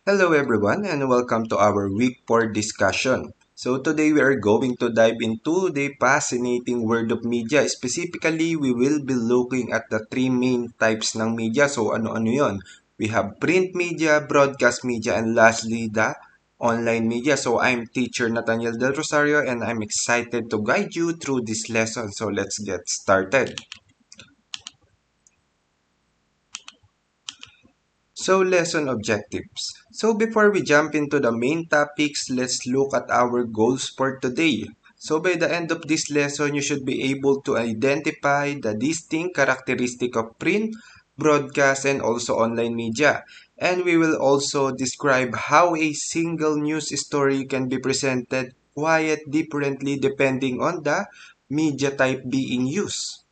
Hello everyone and welcome to our week 4 discussion. So today we are going to dive into the fascinating world of media. Specifically, we will be looking at the three main types ng media. So ano-ano yon? We have print media, broadcast media, and lastly the online media. So I'm teacher Nathaniel Del Rosario and I'm excited to guide you through this lesson. So let's get started. So, lesson objectives. So, before we jump into the main topics, let's look at our goals for today. So, by the end of this lesson, you should be able to identify the distinct characteristic of print, broadcast, and also online media. And we will also describe how a single news story can be presented quite differently depending on the media type being used.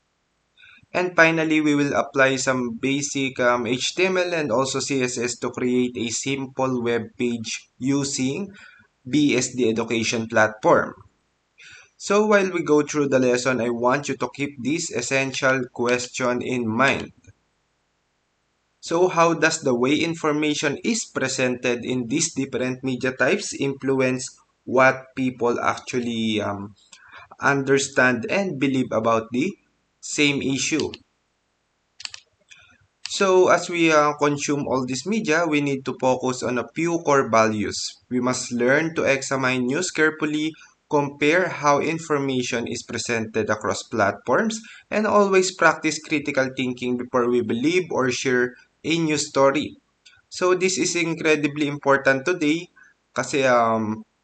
And finally, we will apply some basic HTML and also CSS to create a simple web page using BSD Education Platform. So while we go through the lesson, I want you to keep this essential question in mind. So how does the way information is presented in these different media types influence what people actually understand and believe about the same issue? So, as we consume all this media, we need to focus on a few core values. We must learn to examine news carefully, compare how information is presented across platforms, and always practice critical thinking before we believe or share a news story. So, this is incredibly important today kasi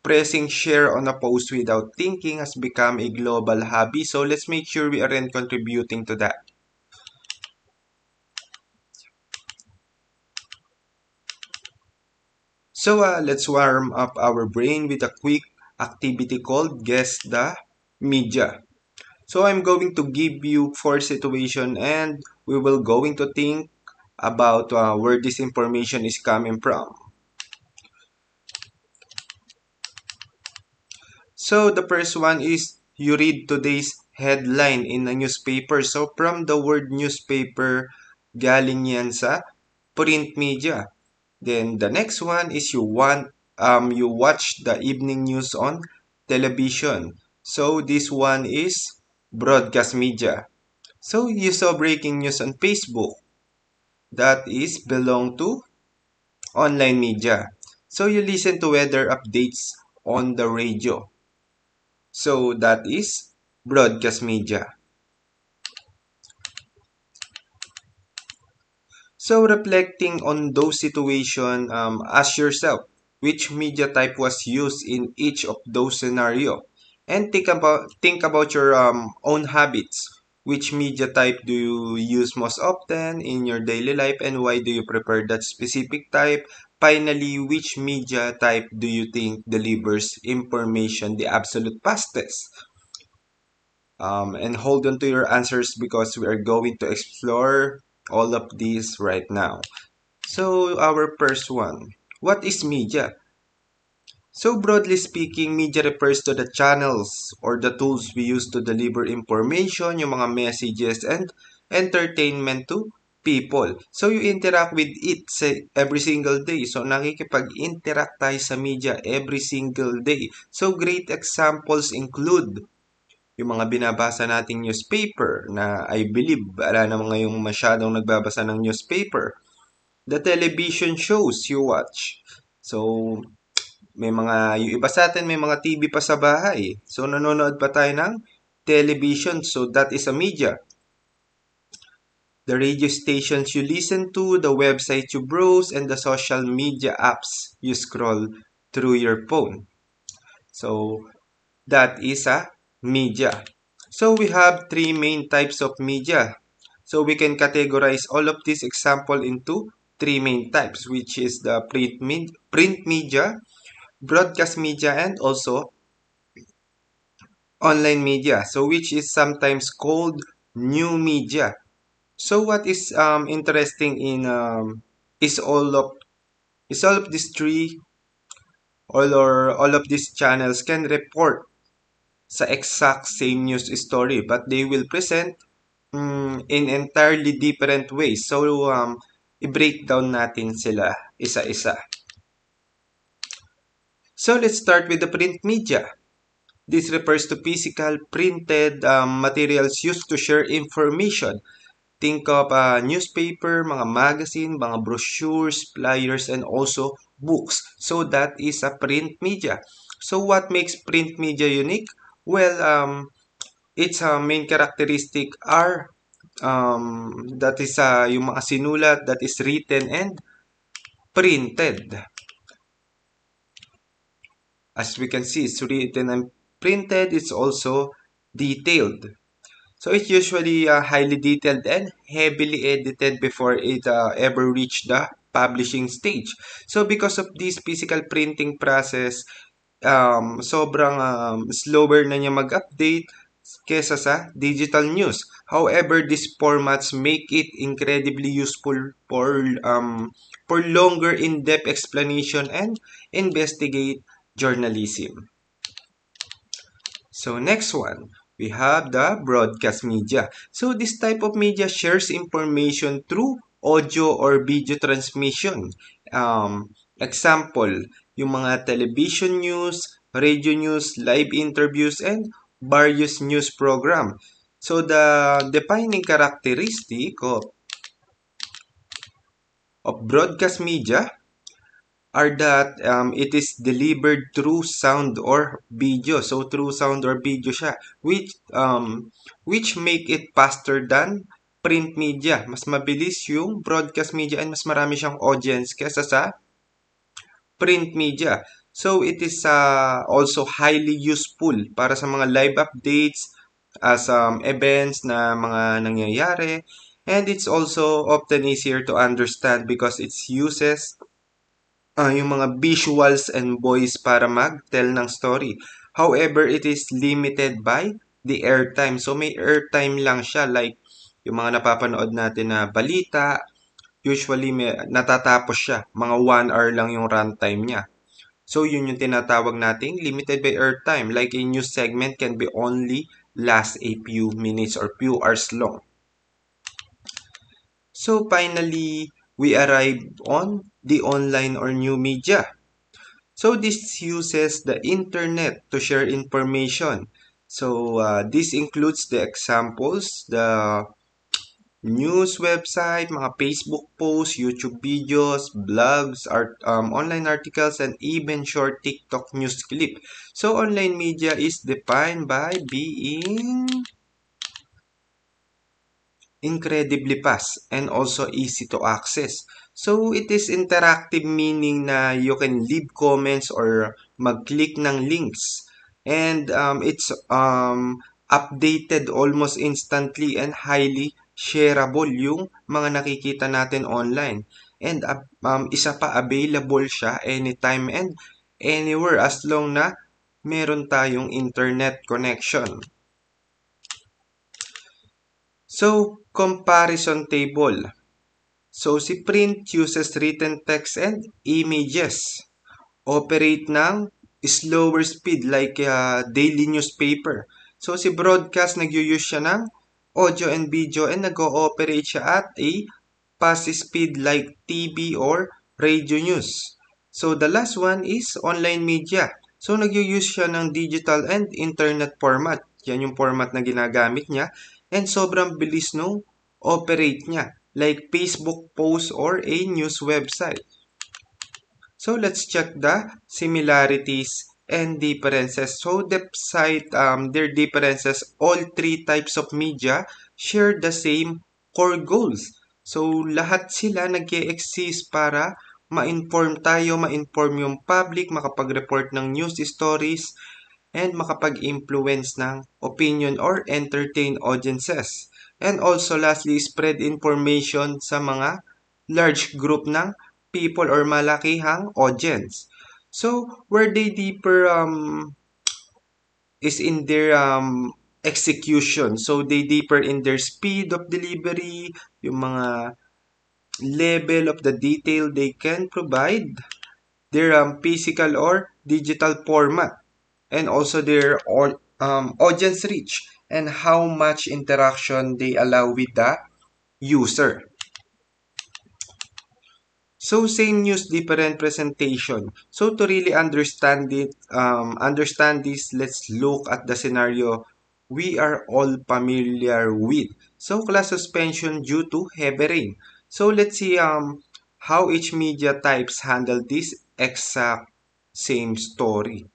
pressing share on a post without thinking has become a global hobby. So, let's make sure we aren't contributing to that. So let's warm up our brain with a quick activity called Guess the Media. So I'm going to give you four situations and we will going to think about where this information is coming from. So the first one is you read today's headline in a newspaper. So from the word newspaper, galing yan sa print media. Then the next one is you watch the evening news on television. So this one is broadcast media. So you saw breaking news on Facebook. That is belong to online media. So you listen to weather updates on the radio. So that is broadcast media. So reflecting on those situations, ask yourself which media type was used in each of those scenario, and think about your own habits. Which media type do you use most often in your daily life, and why do you prefer that specific type? Finally, which media type do you think delivers information the absolute fastest? And hold on to your answers because we are going to explore all of these right now. So, our first one. What is media? So, broadly speaking, media refers to the channels or the tools we use to deliver information, yung mga messages and entertainment to people. So, you interact with it every single day. So, nakikipag-interact tayo sa media every single day. So, great examples include yung mga binabasa nating newspaper na I believe wala namang ngayong masyadong nagbabasa ng newspaper. The television shows you watch. So, may mga, yung iba sa atin may mga TV pa sa bahay. So, nanonood pa tayo ng television. So, that is a media. The radio stations you listen to, the website you browse, and the social media apps you scroll through your phone. So, that is a media. So, we have three main types of media. So, we can categorize all of these example into three main types, which is the print media, broadcast media, and also online media. So, which is sometimes called new media. So, what is interesting in is all of these three all of these channels can report sa exact same news story, but they will present in entirely different ways. So, i-break down natin sila isa-isa. So let's start with the print media. This refers to physical printed materials used to share information. Think of newspaper, mga magazine, mga brochures, flyers, and also books. So that is a print media. So what makes print media unique? Well, its main characteristic are that is yung mga sinulat that is written and printed. As we can see, it's written and printed. It's also detailed. So it's usually highly detailed and heavily edited before it ever reached the publishing stage. So because of this physical printing process, sobrang slower na niya mag-update kesa sa digital news. However, these formats make it incredibly useful for longer in-depth explanation and investigate journalism. So next one, we have the broadcast media. So this type of media shares information through audio or video transmission. Example, yung mga television news, radio news, live interviews, and various news program. So the defining characteristic of broadcast media are that it is delivered through sound or video. So through sound or video siya, which make it faster than print media. Mas mabilis yung broadcast media and mas marami siyang audience kesa sa print media. So it is also highly useful para sa mga live updates as events na mga nangyayari, and it's also often easier to understand because it uses yung mga visuals and voice para mag-tell ng story. However, it is limited by the airtime. So, may airtime lang siya. Like, yung mga napapanood natin na balita, usually natatapos siya. Mga 1 hour lang yung runtime niya. So, yun yung tinatawag nating limited by airtime. Like, a news segment can be only last a few minutes or few hours long. So, finally, we arrive on the online or new media. So this uses the internet to share information. So this includes the examples, the news website, mga Facebook posts, YouTube videos, blogs, online articles, and even short TikTok news clip. So online media is defined by being incredibly fast and also easy to access. So it is interactive, meaning na you can leave comments or mag-click ng links. And it's updated almost instantly and highly shareable yung mga nakikita natin online. And isa pa, available siya anytime and anywhere as long na meron tayong internet connection. So, comparison table. So, si print uses written text and images. Operate ng slower speed like daily newspaper. So, si broadcast nag-use siya ng audio and video and nag-ooperate siya at a fast speed like TV or radio news. So, the last one is online media. So, nag-use siya ng digital and internet format. Yan yung format na ginagamit niya. And sobrang bilis nung operate niya. Like Facebook post or a news website. So, let's check the similarities and differences. So, their differences, all three types of media share the same core goals. So, lahat sila nag-e-exist para ma-inform tayo, ma-inform yung public, makapag-report ng news stories, and makapag-influence ng opinion or entertain audiences. And also, lastly, spread information sa mga large group ng people or malakihang audience. So, where they deeper is in their execution. So, they deeper in their speed of delivery, yung mga level of the detail they can provide, their physical or digital format, and also their audience reach and how much interaction they allow with the user. So same news, different presentation. So to really understand it, understand this, let's look at the scenario we are all familiar with. So class suspension due to heavy rain. So let's see how each media types handle this exact same story.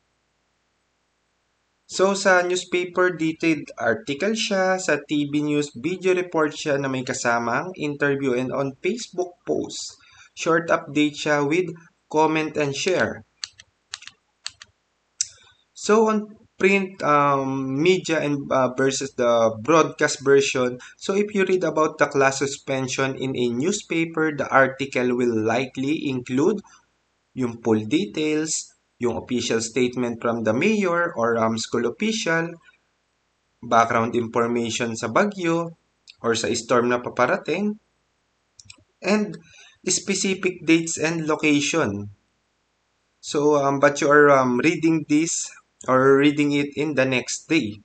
So sa newspaper, detailed article siya. Sa TV news, video report siya na may kasamang interview, and on Facebook post, short update siya with comment and share. So on print media and versus the broadcast version. So if you read about the class suspension in a newspaper, the article will likely include yung full details, yung official statement from the mayor or school official, background information sa bagyo or sa storm na paparating, and specific dates and location. So, but you are reading this or reading it in the next day.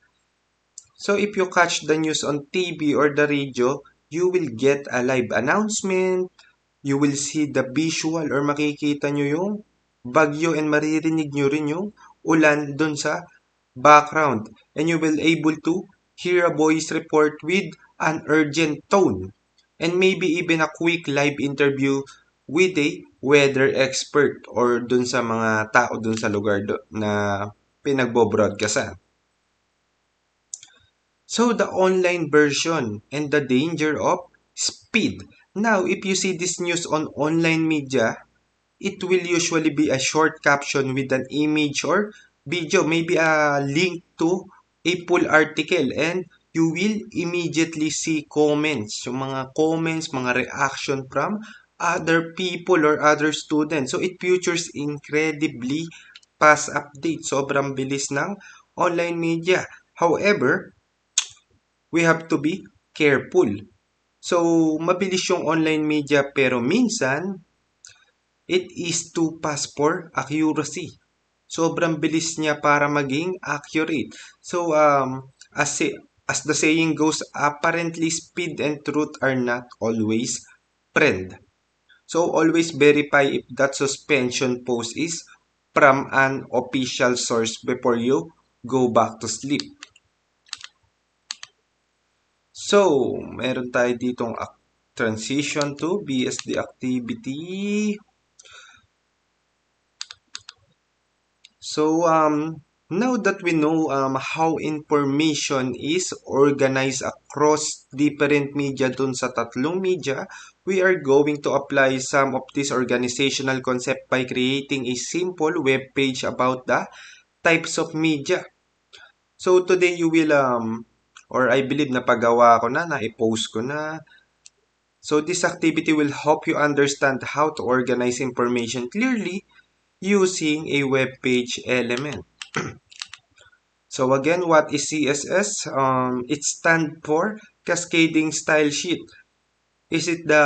So, if you catch the news on TV or the radio, you will get a live announcement, you will see the visual or makikita nyo yung bagyo and maririnig nyo rin yung ulan dun sa background, and you will able to hear a voice report with an urgent tone, and maybe even a quick live interview with a weather expert or dun sa mga tao dun sa lugar na pinagbo-broadcastan. So the online version and the danger of speed. Now, if you see this news on online media, it will usually be a short caption with an image or video, maybe a link to a full article, and you will immediately see comments, yung mga comments, mga reaction from other people or other students. So it features incredibly fast update. Sobrang bilis ng online media. However, we have to be careful. So, mabilis yung online media pero minsan, it is too fast for accuracy. Sobrang bilis niya para maging accurate. So, as the saying goes, apparently speed and truth are not always friend. So, always verify if that suspension post is from an official source before you go back to sleep. So, meron tayo ditong transition to BSD activity. So, now that we know how information is organized across different media dun sa tatlong media, we are going to apply some of this organizational concept by creating a simple web page about the types of media. So, today you will, or I believe napagawa ko na, na-post ko na. So, this activity will help you understand how to organize information clearly using a web page element. So again, what is CSS? It stands for Cascading Style Sheet. Is it the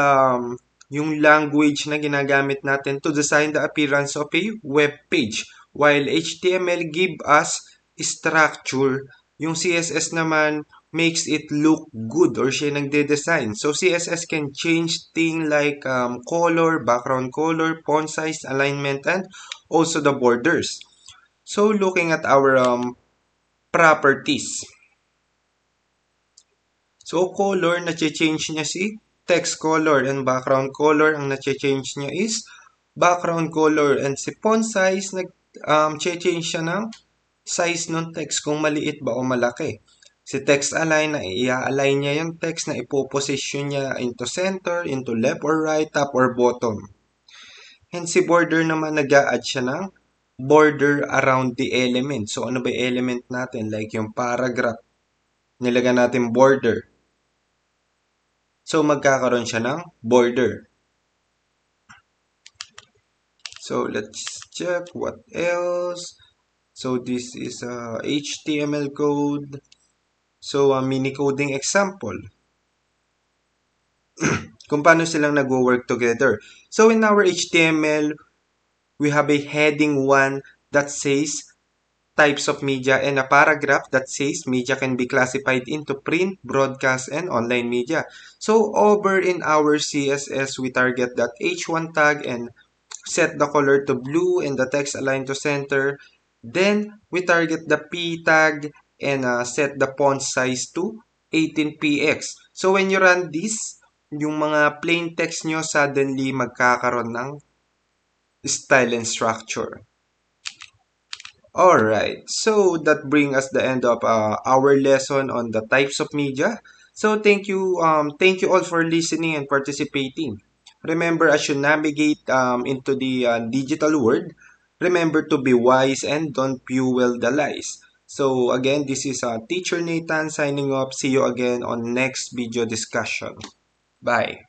yung language na ginagamit natin to design the appearance of a web page? While HTML give us structure, yung CSS naman makes it look good or siya nagde-design. So CSS can change things like color, background color, font size, alignment, and also the borders. So looking at our properties. So color, na-change niya si text color, and background color, ang na-change niya is background color, and si font size, nag-change siya ng size ng text kung maliit ba o malaki. Si text align, na i-align niya yung text na ipoposition niya into center, into left or right, top or bottom. And si border naman, nag-a-add siya ng border around the element. So ano ba yung element natin? Like yung paragraph, nilagyan natin border. So magkakaroon siya ng border. So let's check what else. So this is a HTML code. So, a mini coding example. Kung paano silang nag-work together. So, in our HTML, we have a heading 1 that says types of media and a paragraph that says media can be classified into print, broadcast, and online media. So over in our CSS, we target that H1 tag and set the color to blue and the text align to center. Then we target the P tag and set the font size to 18px. So when you run this, yung mga plain text nyo suddenly magkakaroon ng style and structure. Alright, so that brings us the end of our lesson on the types of media. So thank you all for listening and participating. Remember, as you navigate into the digital world, remember to be wise and don't fuel the lies. So again, this is Teacher Nathan signing off. See you again on next video discussion. Bye.